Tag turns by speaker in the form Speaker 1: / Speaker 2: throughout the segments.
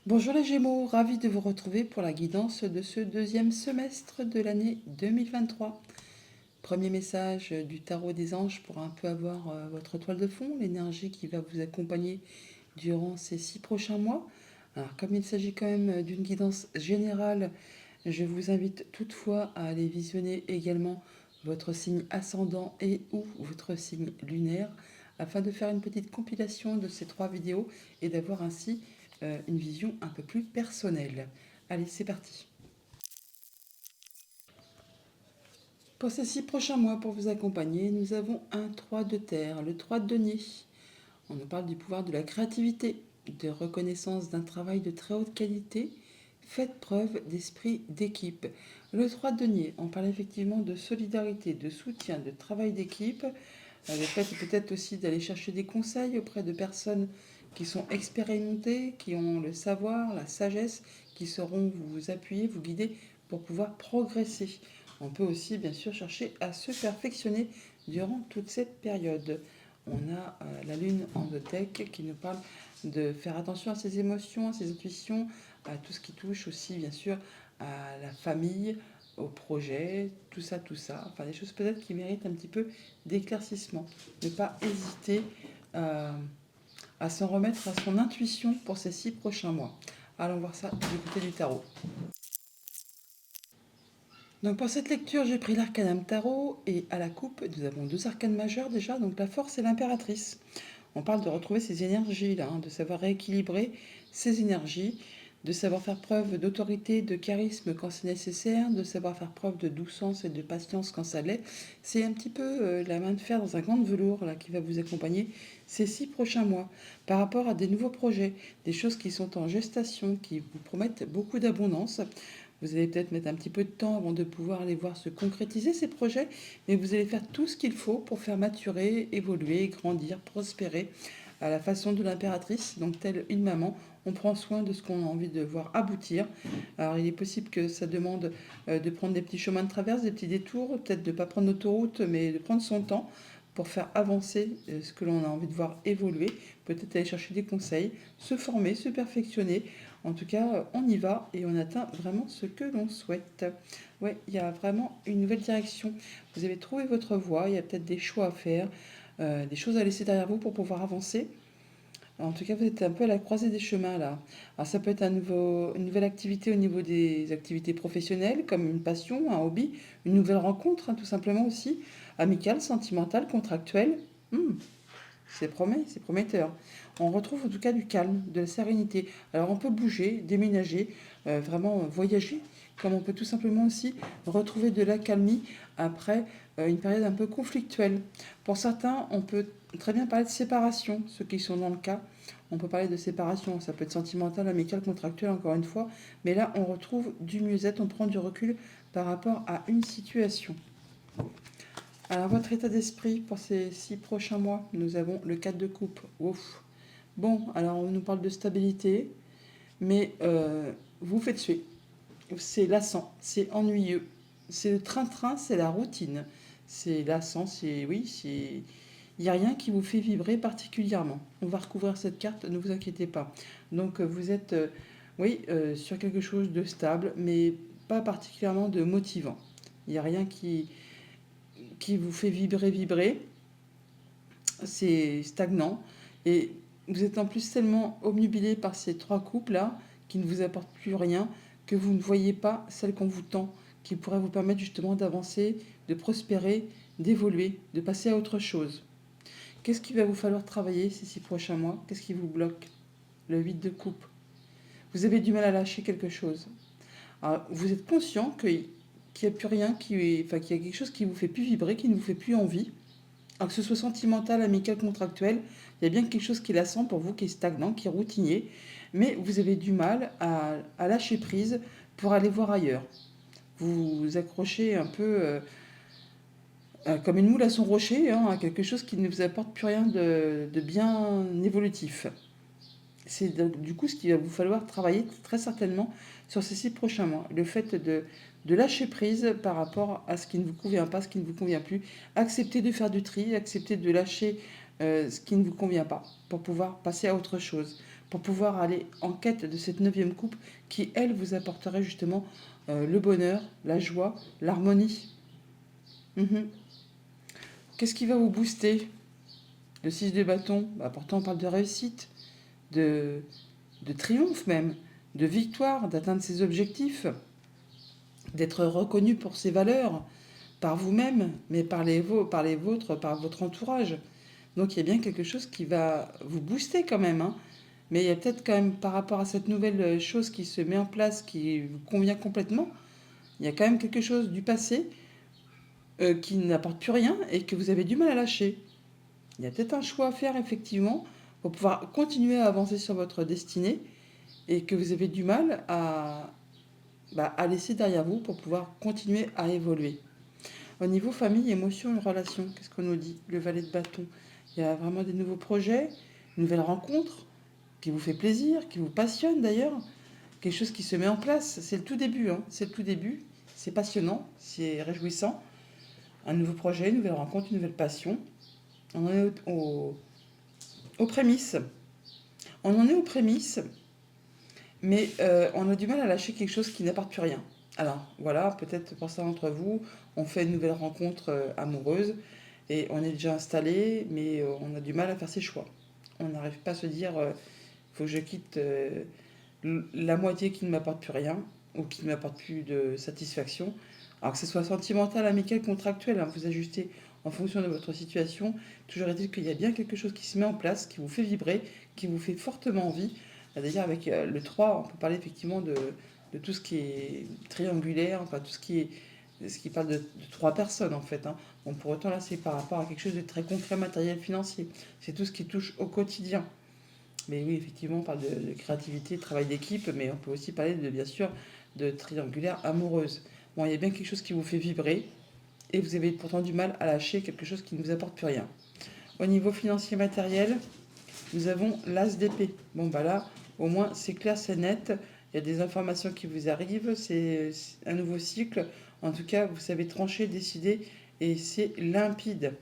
Speaker 1: Bonjour les Gémeaux, ravi de vous retrouver pour la guidance de ce deuxième semestre de l'année 2023. Premier message du tarot des anges pour un peu avoir votre toile de fond, l'énergie qui va vous accompagner durant ces 6 prochains mois. Alors comme il s'agit quand même d'une guidance générale, je vous invite toutefois à aller visionner également votre signe ascendant et ou votre signe lunaire afin de faire une petite compilation de ces 3 vidéos et d'avoir ainsi une vision un peu plus personnelle. Allez, c'est parti. Pour ces 6 prochains mois, pour vous accompagner, nous avons un 3 de terre, le 3 de denier. On nous parle du pouvoir de la créativité, de reconnaissance d'un travail de très haute qualité. Faites preuve d'esprit d'équipe. Le 3 de denier, on parle effectivement de solidarité, de soutien, de travail d'équipe. Le fait peut-être aussi d'aller chercher des conseils auprès de personnes qui sont expérimentées, qui ont le savoir, la sagesse, qui sauront vous appuyer, vous guider pour pouvoir progresser. On peut aussi bien sûr chercher à se perfectionner durant toute cette période. On a la lune en zodiaque qui nous parle de faire attention à ses émotions, à ses intuitions, à tout ce qui touche aussi bien sûr à la famille, au projet, tout ça, tout ça. Enfin des choses peut-être qui méritent un petit peu d'éclaircissement. Ne pas hésiter à s'en remettre à son intuition pour ces 6 prochains mois. Allons voir ça du côté du tarot. Donc pour cette lecture, j'ai pris l'arcanum tarot et à la coupe, nous avons 2 arcanes majeures déjà, donc la force et l'impératrice. On parle de retrouver ses énergies là, de savoir rééquilibrer ses énergies, de savoir faire preuve d'autorité, de charisme quand c'est nécessaire, de savoir faire preuve de douceur et de patience quand ça l'est. C'est un petit peu la main de fer dans un gant de velours là, qui va vous accompagner ces 6 prochains mois par rapport à des nouveaux projets, des choses qui sont en gestation, qui vous promettent beaucoup d'abondance. Vous allez peut-être mettre un petit peu de temps avant de pouvoir les voir se concrétiser, ces projets, mais vous allez faire tout ce qu'il faut pour faire maturer, évoluer, grandir, prospérer à la façon de l'impératrice, donc telle une maman. On prend soin de ce qu'on a envie de voir aboutir. Alors il est possible que ça demande de prendre des petits chemins de traverse, des petits détours, peut-être de ne pas prendre l'autoroute, mais de prendre son temps pour faire avancer ce que l'on a envie de voir évoluer, peut-être aller chercher des conseils, se former, se perfectionner. En tout cas, on y va et on atteint vraiment ce que l'on souhaite. Ouais, il y a vraiment une nouvelle direction. Vous avez trouvé votre voie, il y a peut-être des choix à faire, des choses à laisser derrière vous pour pouvoir avancer. En tout cas, vous êtes un peu à la croisée des chemins là. Alors ça peut être une nouvelle activité au niveau des activités professionnelles, comme une passion, un hobby, une nouvelle rencontre, hein, tout simplement aussi, amicale, sentimentale, contractuelle. Hmm, c'est prometteur. On retrouve en tout cas du calme, de la sérénité. Alors on peut bouger, déménager, vraiment voyager, comme on peut tout simplement aussi retrouver de l'accalmie après une période un peu conflictuelle. Pour certains, on peut très bien parler de séparation, ceux qui sont dans le cas. On peut parler de séparation, ça peut être sentimental, amical, contractuel, encore une fois. Mais là, on retrouve du mieux-être, on prend du recul par rapport à une situation. Alors, votre état d'esprit pour ces 6 prochains mois, nous avons le 4 de coupe. Ouf. Bon, alors on nous parle de stabilité, mais vous faites suer. C'est lassant, c'est ennuyeux. C'est le train-train, c'est la routine. C'est lassant, c'est. Oui, c'est. Il n'y a rien qui vous fait vibrer particulièrement. On va recouvrir cette carte, ne vous inquiétez pas. Donc vous êtes, oui, sur quelque chose de stable, mais pas particulièrement de motivant. Il n'y a rien qui vous fait vibrer. C'est stagnant. Et vous êtes en plus tellement obnubilé par ces 3 couples-là qui ne vous apportent plus rien que vous ne voyez pas celle qu'on vous tend, qui pourrait vous permettre justement d'avancer, de prospérer, d'évoluer, de passer à autre chose. Qu'est-ce qu'il va vous falloir travailler ces 6 prochains mois? Qu'est-ce qui vous bloque? Le 8 de coupe. Vous avez du mal à lâcher quelque chose. Alors, vous êtes conscient qu'il n'y a plus rien, qu'il y a quelque chose qui vous fait plus vibrer, qui ne vous fait plus envie. Alors que ce soit sentimental, amical, contractuel, il y a bien quelque chose qui est lassant pour vous, qui est stagnant, qui est routinier, mais vous avez du mal à lâcher prise pour aller voir ailleurs. Vous vous accrochez un peu comme une moule à son rocher, hein, à quelque chose qui ne vous apporte plus rien de bien évolutif. C'est du coup ce qu'il va vous falloir travailler très certainement sur ces 6 prochains mois. Le fait de lâcher prise par rapport à ce qui ne vous convient pas, ce qui ne vous convient plus. Accepter de faire du tri, accepter de lâcher ce qui ne vous convient pas pour pouvoir passer à autre chose. pour pouvoir aller en quête de cette neuvième coupe qui, elle, vous apporterait justement le bonheur, la joie, l'harmonie. Mhm. Qu'est-ce qui va vous booster? Le 6 de bâton, bah, pourtant on parle de réussite, de, de triomphe même, de victoire, d'atteindre ses objectifs, d'être reconnu pour ses valeurs, par vous-même, mais par les vôtres, par votre entourage. Donc il y a bien quelque chose qui va vous booster quand même, hein. Mais il y a peut-être quand même, par rapport à cette nouvelle chose qui se met en place, qui vous convient complètement, il y a quand même quelque chose du passé qui n'apporte plus rien et que vous avez du mal à lâcher. Il y a peut-être un choix à faire, effectivement, pour pouvoir continuer à avancer sur votre destinée et que vous avez du mal à laisser derrière vous pour pouvoir continuer à évoluer. Au niveau famille, émotion et relation, qu'est-ce qu'on nous dit? Le valet de bâton. Il y a vraiment des nouveaux projets, une nouvelle rencontre qui vous fait plaisir, qui vous passionne d'ailleurs, quelque chose qui se met en place. C'est le tout début, hein. C'est le tout début. C'est passionnant, c'est réjouissant. Un nouveau projet, une nouvelle rencontre, une nouvelle passion. On en est aux prémices. On en est aux prémices, mais on a du mal à lâcher quelque chose qui n'apporte plus rien. Alors voilà, peut-être pour ça d'entre vous, on fait une nouvelle rencontre amoureuse et on est déjà installé, mais on a du mal à faire ses choix. On n'arrive pas à se dire, faut que je quitte la moitié qui ne m'apporte plus rien ou qui ne m'apporte plus de satisfaction. Alors que ce soit sentimental, amical, contractuel, hein, vous ajustez en fonction de votre situation. Toujours est-il qu'il y a bien quelque chose qui se met en place, qui vous fait vibrer, qui vous fait fortement envie. D'ailleurs, avec le 3, on peut parler effectivement de tout ce qui est triangulaire, enfin tout ce qui parle de trois personnes en fait, hein. Bon, pour autant, là, c'est par rapport à quelque chose de très concret, matériel, financier. C'est tout ce qui touche au quotidien. Mais oui, effectivement, on parle de créativité, de travail d'équipe, mais on peut aussi parler, bien sûr, de triangulaire amoureuse. Bon, il y a bien quelque chose qui vous fait vibrer, et vous avez pourtant du mal à lâcher quelque chose qui ne vous apporte plus rien. Au niveau financier matériel, nous avons l'as d'épée. Bon, bah là, au moins, c'est clair, c'est net. Il y a des informations qui vous arrivent, c'est un nouveau cycle. En tout cas, vous savez trancher, décider, et c'est limpide.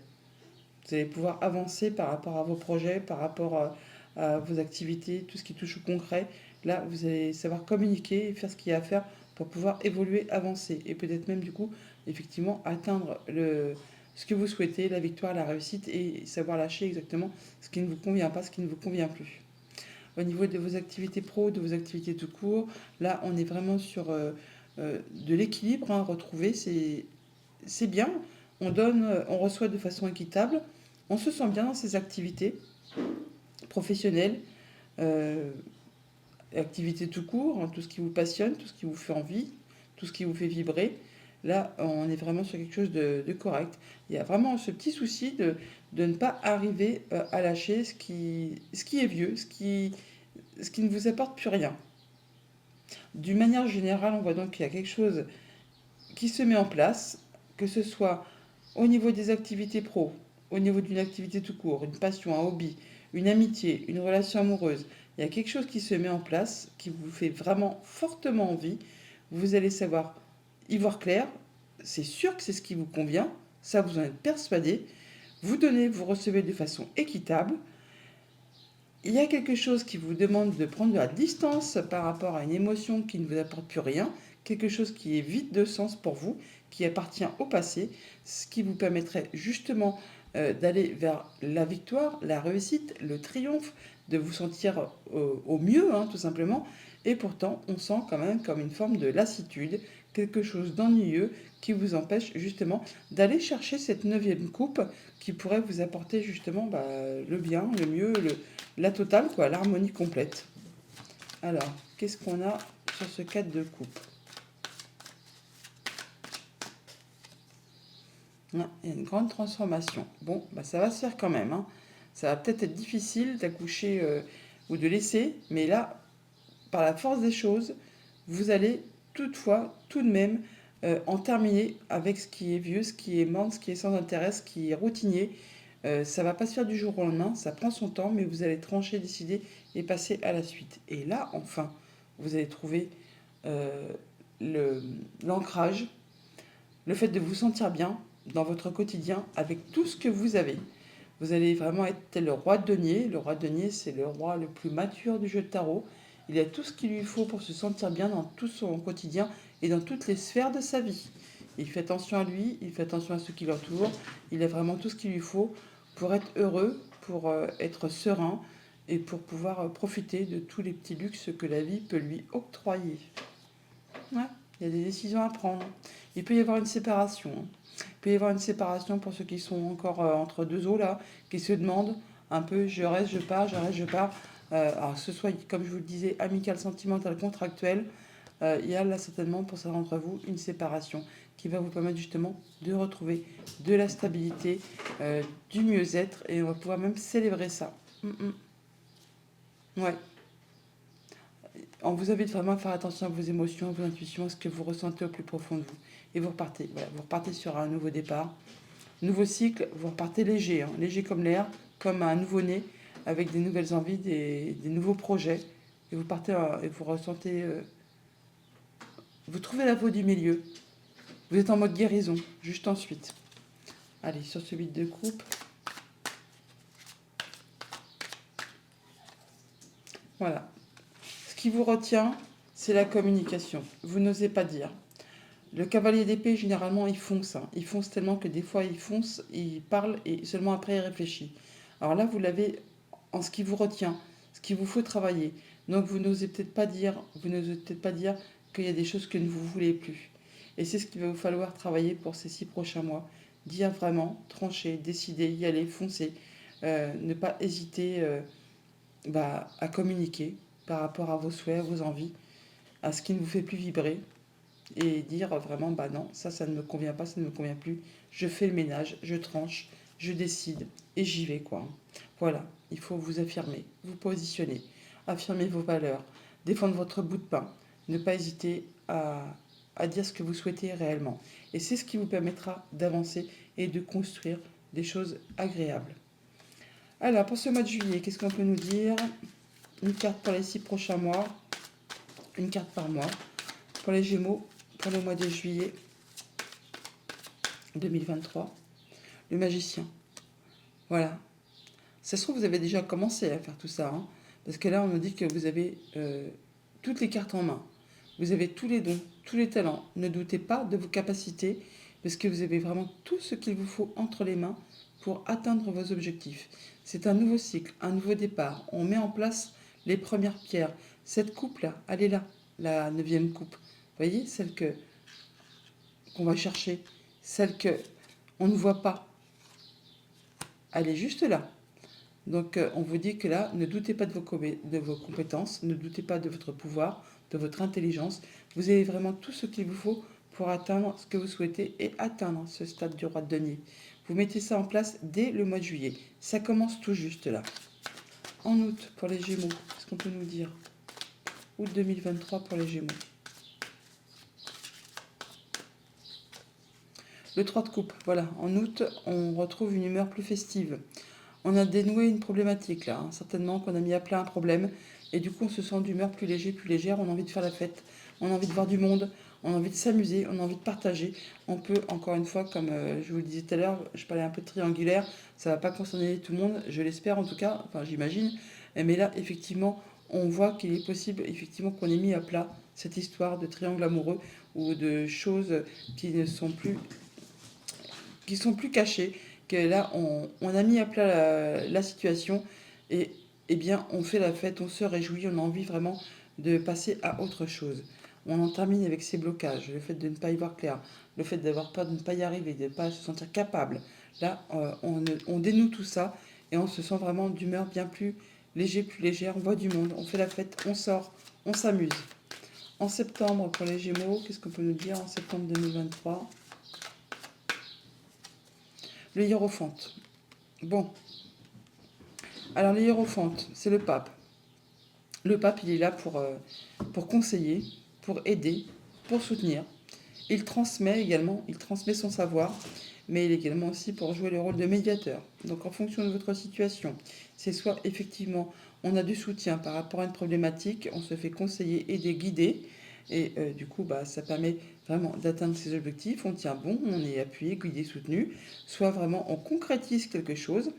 Speaker 1: Vous allez pouvoir avancer par rapport à vos projets, par rapport à vos activités, tout ce qui touche au concret. Là, vous allez savoir communiquer et faire ce qu'il y a à faire pour pouvoir évoluer, avancer. Et peut-être même, du coup, effectivement, atteindre ce que vous souhaitez, la victoire, la réussite, et savoir lâcher exactement ce qui ne vous convient pas, ce qui ne vous convient plus. Au niveau de vos activités pro, de vos activités tout court, là, on est vraiment sur de l'équilibre, hein, retrouvé. C'est bien. On donne, on reçoit de façon équitable. On se sent bien dans ses activités professionnelles, euh, activités tout court, hein, tout ce qui vous passionne, tout ce qui vous fait envie, tout ce qui vous fait vibrer. Là, on est vraiment sur quelque chose de correct. Il y a vraiment ce petit souci de ne pas arriver à lâcher ce qui est vieux, ce qui ne vous apporte plus rien. D'une manière générale, on voit donc qu'il y a quelque chose qui se met en place, que ce soit au niveau des activités pro, au niveau d'une activité tout court, une passion, un hobby, une amitié, une relation amoureuse, il y a quelque chose qui se met en place, qui vous fait vraiment fortement envie. Vous allez savoir y voir clair. C'est sûr que c'est ce qui vous convient. Ça, vous en êtes persuadé. Vous donnez, vous recevez de façon équitable. Il y a quelque chose qui vous demande de prendre de la distance par rapport à une émotion qui ne vous apporte plus rien, quelque chose qui est vide de sens pour vous, qui appartient au passé, ce qui vous permettrait justement d'aller vers la victoire, la réussite, le triomphe, de vous sentir au mieux, hein, tout simplement. Et pourtant, on sent quand même comme une forme de lassitude, quelque chose d'ennuyeux qui vous empêche justement d'aller chercher cette neuvième coupe qui pourrait vous apporter justement le bien, le mieux, la totale, quoi, l'harmonie complète. Alors, qu'est-ce qu'on a sur ce 4 de coupe? Ah, il y a une grande transformation. Bon, ça va se faire quand même, hein. Ça va peut-être être difficile d'accoucher ou de laisser, mais là, par la force des choses, vous allez toutefois, tout de même, en terminer avec ce qui est vieux, ce qui est morne, ce qui est sans intérêt, ce qui est routinier. Ça va pas se faire du jour au lendemain, ça prend son temps, mais vous allez trancher, décider et passer à la suite. Et là, enfin, vous allez trouver euh, l'ancrage, le fait de vous sentir bien dans votre quotidien avec tout ce que vous avez. Vous allez vraiment être tel le roi de denier. Le roi de denier, c'est le roi le plus mature du jeu de tarot. Il a tout ce qu'il lui faut pour se sentir bien dans tout son quotidien et dans toutes les sphères de sa vie. Il fait attention à lui, il fait attention à ceux qui l'entourent. Il a vraiment tout ce qu'il lui faut pour être heureux, pour être serein et pour pouvoir profiter de tous les petits luxes que la vie peut lui octroyer. Ouais, il y a des décisions à prendre. Il peut y avoir une séparation, hein. Il peut y avoir une séparation pour ceux qui sont encore entre deux eaux là, qui se demandent un peu je reste, je pars, je reste, je pars. Alors que ce soit, comme je vous le disais, amical, sentimental, contractuel, il y a là certainement pour certains d'entre vous une séparation qui va vous permettre justement de retrouver de la stabilité, du mieux-être et on va pouvoir même célébrer ça. Ouais. On vous invite vraiment à faire attention à vos émotions, à vos intuitions, à ce que vous ressentez au plus profond de vous. Et vous repartez. Voilà, vous repartez sur un nouveau départ, nouveau cycle. Vous repartez léger, hein, léger comme l'air, comme un nouveau-né, avec des nouvelles envies, des nouveaux projets. Et vous partez et vous ressentez. Vous trouvez la voie du milieu. Vous êtes en mode guérison, juste ensuite. Allez, sur ce 8 de coupe. Voilà. Ce qui vous retient, c'est la communication. Vous n'osez pas dire. Le cavalier d'épée, généralement, il fonce, hein. Il fonce tellement que des fois, il fonce, il parle et seulement après, il réfléchit. Alors là, vous l'avez en ce qui vous retient, ce qu'il vous faut travailler. Donc, vous n'osez peut-être pas dire, vous n'osez peut-être pas dire qu'il y a des choses que vous ne voulez plus. Et c'est ce qu'il va vous falloir travailler pour ces 6 prochains mois. Dire vraiment, trancher, décider, y aller, foncer. Ne pas hésiter à communiquer par rapport à vos souhaits, à vos envies, à ce qui ne vous fait plus vibrer et dire vraiment bah non, ça ne me convient pas, ça ne me convient plus. Je fais le ménage, je tranche, je décide et j'y vais quoi. Voilà, il faut vous affirmer, vous positionner, affirmer vos valeurs, défendre votre bout de pain, ne pas hésiter à dire ce que vous souhaitez réellement. Et c'est ce qui vous permettra d'avancer et de construire des choses agréables. Alors, pour ce mois de juillet, qu'est-ce qu'on peut nous dire? Une carte pour les 6 prochains mois, une carte par mois. Pour les Gémeaux, pour le mois de juillet 2023, le magicien. Voilà. Ça se trouve, vous avez déjà commencé à faire tout ça, hein, parce que là, on nous dit que vous avez toutes les cartes en main. Vous avez tous les dons, tous les talents. Ne doutez pas de vos capacités, parce que vous avez vraiment tout ce qu'il vous faut entre les mains pour atteindre vos objectifs. C'est un nouveau cycle, un nouveau départ. On met en place les premières pierres. Cette coupe-là, elle est là, la 9e coupe. Vous voyez, celle qu'on va chercher, celle que on ne voit pas. Elle est juste là. Donc on vous dit que là, ne doutez pas de vos compétences, ne doutez pas de votre pouvoir, de votre intelligence. Vous avez vraiment tout ce qu'il vous faut pour atteindre ce que vous souhaitez et atteindre ce stade du roi de denier. Vous mettez ça en place dès le mois de juillet. Ça commence tout juste là. En août, pour les Gémeaux, qu'est-ce qu'on peut nous dire? Août 2023 pour les Gémeaux. Le 3 de coupe, voilà. En août, on retrouve une humeur plus festive. On a dénoué une problématique là, hein. Certainement qu'on a mis à plat un problème. Et du coup, on se sent d'humeur plus léger, plus légère. On a envie de faire la fête. On a envie de voir du monde. On a envie de s'amuser. On a envie de partager. On peut, encore une fois, comme je vous le disais tout à l'heure, je parlais un peu de triangulaire. Ça ne va pas concerner tout le monde, je l'espère en tout cas. Enfin, j'imagine. Mais là, effectivement, on voit qu'il est possible, effectivement, qu'on ait mis à plat cette histoire de triangle amoureux ou de choses qui ne sont plus qui sont plus cachés, que là on a mis à plat la situation et eh bien on fait la fête, on se réjouit, on a envie vraiment de passer à autre chose. On en termine avec ces blocages, le fait de ne pas y voir clair, le fait d'avoir peur de ne pas y arriver, de ne pas se sentir capable. Là on dénoue tout ça et on se sent vraiment d'humeur bien plus léger, plus légère, on voit du monde, on fait la fête, on sort, on s'amuse. En septembre pour les Gémeaux, qu'est-ce qu'on peut nous dire en septembre 2023? Le hiérophante. Bon, alors le hiérophante, c'est le pape. Le pape, il est là pour conseiller, pour aider, pour soutenir. Il transmet également, il transmet son savoir, mais il est également aussi pour jouer le rôle de médiateur. Donc en fonction de votre situation, c'est soit effectivement on a du soutien par rapport à une problématique, on se fait conseiller, aider, guider, et du coup ça permet vraiment d'atteindre ses objectifs, on tient bon, on est appuyé, guidé, soutenu, soit vraiment on concrétise quelque chose,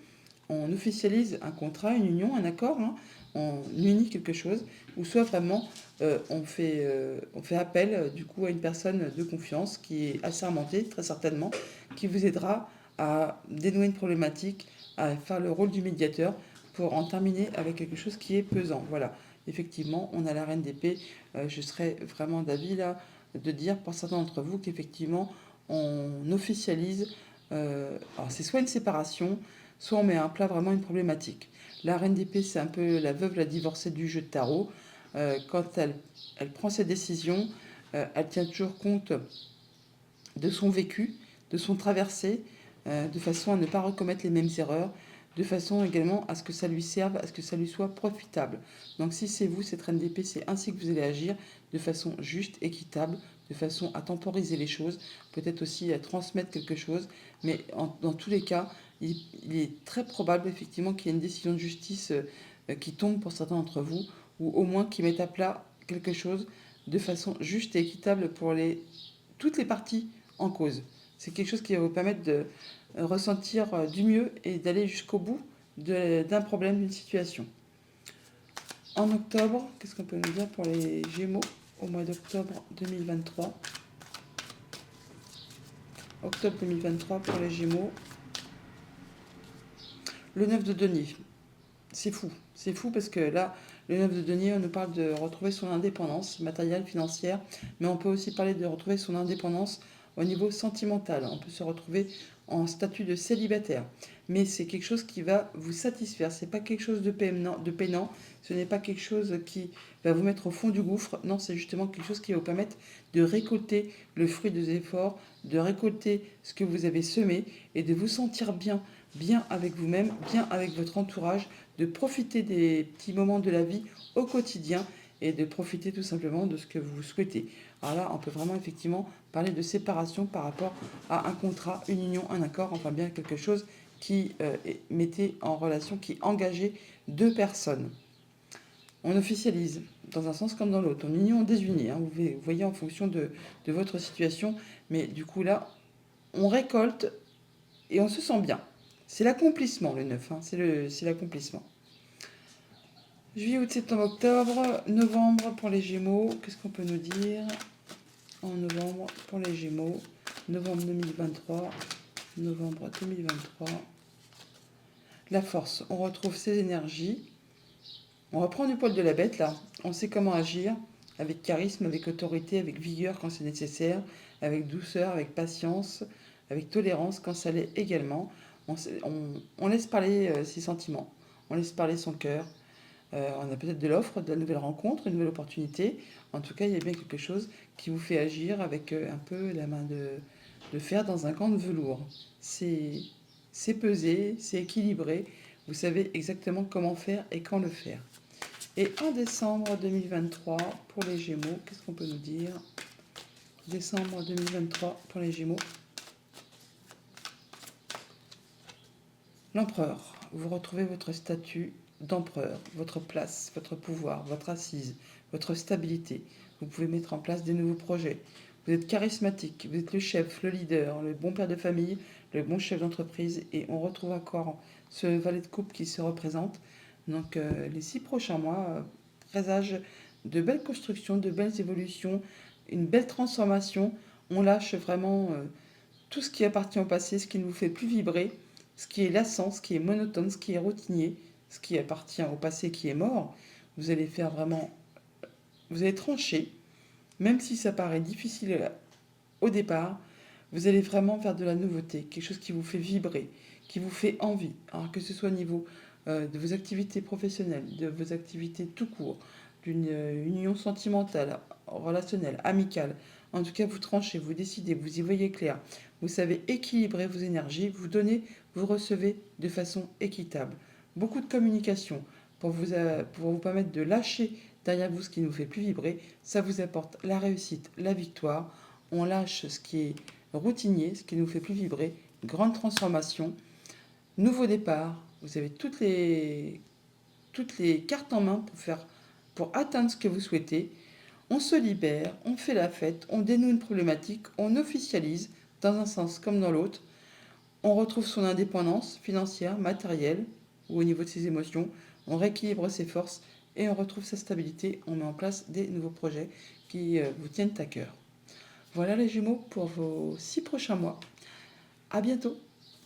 Speaker 1: on officialise un contrat, une union, un accord, hein, on unit quelque chose, ou soit vraiment on fait appel du coup à une personne de confiance qui est assermentée, très certainement, qui vous aidera à dénouer une problématique, à faire le rôle du médiateur pour en terminer avec quelque chose qui est pesant. Voilà, effectivement, on a la reine d'épée. Je serais vraiment d'avis là de dire pour certains d'entre vous qu'effectivement on officialise, alors c'est soit une séparation, soit on met à plat vraiment une problématique. La reine d'épée, c'est un peu la veuve, la divorcée du jeu de tarot. Quand elle prend ses décisions, elle tient toujours compte de son vécu, de son traversé, de façon à ne pas recommettre les mêmes erreurs, de façon également à ce que ça lui serve, à ce que ça lui soit profitable. Donc si c'est vous, cette reine d'épée, c'est ainsi que vous allez agir, de façon juste, équitable, de façon à temporiser les choses, peut-être aussi à transmettre quelque chose, mais dans tous les cas, il est très probable effectivement qu'il y ait une décision de justice qui tombe pour certains d'entre vous, ou au moins qui mette à plat quelque chose de façon juste et équitable pour toutes les parties en cause. C'est quelque chose qui va vous permettre de ressentir du mieux et d'aller jusqu'au bout d'un problème, d'une situation. En octobre, qu'est-ce qu'on peut nous dire pour les Gémeaux au mois d'octobre 2023? Octobre 2023 pour les Gémeaux. Le 9 de denier. C'est fou. C'est fou parce que là, le 9 de denier, on nous parle de retrouver son indépendance matérielle, financière, mais on peut aussi parler de retrouver son indépendance au niveau sentimental. On peut se retrouver en statut de célibataire. Mais c'est quelque chose qui va vous satisfaire. C'est pas quelque chose de peinant. Ce n'est pas quelque chose qui va vous mettre au fond du gouffre. Non, c'est justement quelque chose qui va vous permettre de récolter le fruit des efforts, de récolter ce que vous avez semé et de vous sentir bien, bien avec vous-même, bien avec votre entourage, de profiter des petits moments de la vie au quotidien et de profiter tout simplement de ce que vous souhaitez. Alors là, on peut vraiment effectivement parler de séparation par rapport à un contrat, une union, un accord, enfin bien quelque chose qui mettait en relation, qui engageait deux personnes. On officialise dans un sens comme dans l'autre. On unit, on désunit. Hein, vous voyez en fonction de votre situation. Mais du coup là, on récolte et on se sent bien. C'est l'accomplissement le 9, hein, c'est l'accomplissement. Juillet, août, septembre, octobre, novembre pour les Gémeaux. Qu'est-ce qu'on peut nous dire en novembre pour les Gémeaux? Novembre 2023. Novembre 2023. La force, on retrouve ses énergies. On reprend du poil de la bête là. On sait comment agir avec charisme, avec autorité, avec vigueur quand c'est nécessaire, avec douceur, avec patience, avec tolérance quand ça l'est également. On laisse parler ses sentiments, on laisse parler son cœur. On a peut-être de l'offre, de la nouvelle rencontre, une nouvelle opportunité. En tout cas, il y a bien quelque chose qui vous fait agir avec un peu la main de fer dans un gant de velours. C'est pesé, c'est équilibré. Vous savez exactement comment faire et quand le faire. Et en décembre 2023, pour les Gémeaux, qu'est-ce qu'on peut nous dire? Décembre 2023 pour les Gémeaux. L'empereur. Vous retrouvez votre statut d'empereur, votre place, votre pouvoir, votre assise, votre stabilité. Vous pouvez mettre en place des nouveaux projets. Vous êtes charismatique, vous êtes le chef, le leader, le bon père de famille, le bon chef d'entreprise. Et on retrouve encore ce valet de coupe qui se représente. Donc les 6 prochains mois présagent de belles constructions, de belles évolutions, une belle transformation. On lâche vraiment tout ce qui appartient au passé, ce qui ne vous fait plus vibrer, ce qui est lassant, ce qui est monotone, ce qui est routinier, ce qui appartient au passé qui est mort. Vous allez faire vraiment, vous allez trancher, même si ça paraît difficile au départ, vous allez vraiment faire de la nouveauté, quelque chose qui vous fait vibrer, qui vous fait envie. Alors que ce soit au niveau de vos activités professionnelles, de vos activités tout court, d'une union sentimentale, relationnelle, amicale. En tout cas, vous tranchez, vous décidez, vous y voyez clair. Vous savez équilibrer vos énergies, vous donnez, vous recevez de façon équitable. Beaucoup de communication pour vous permettre de lâcher derrière vous ce qui ne vous fait plus vibrer. Ça vous apporte la réussite, la victoire. On lâche ce qui est routinier, ce qui ne nous fait plus vibrer. Grande transformation, nouveau départ. Vous avez toutes les cartes en main pour atteindre ce que vous souhaitez. On se libère, on fait la fête, on dénoue une problématique, on officialise dans un sens comme dans l'autre. On retrouve son indépendance financière, matérielle ou au niveau de ses émotions. On rééquilibre ses forces et on retrouve sa stabilité. On met en place des nouveaux projets qui vous tiennent à cœur. Voilà les Gémeaux pour vos 6 prochains mois. À bientôt!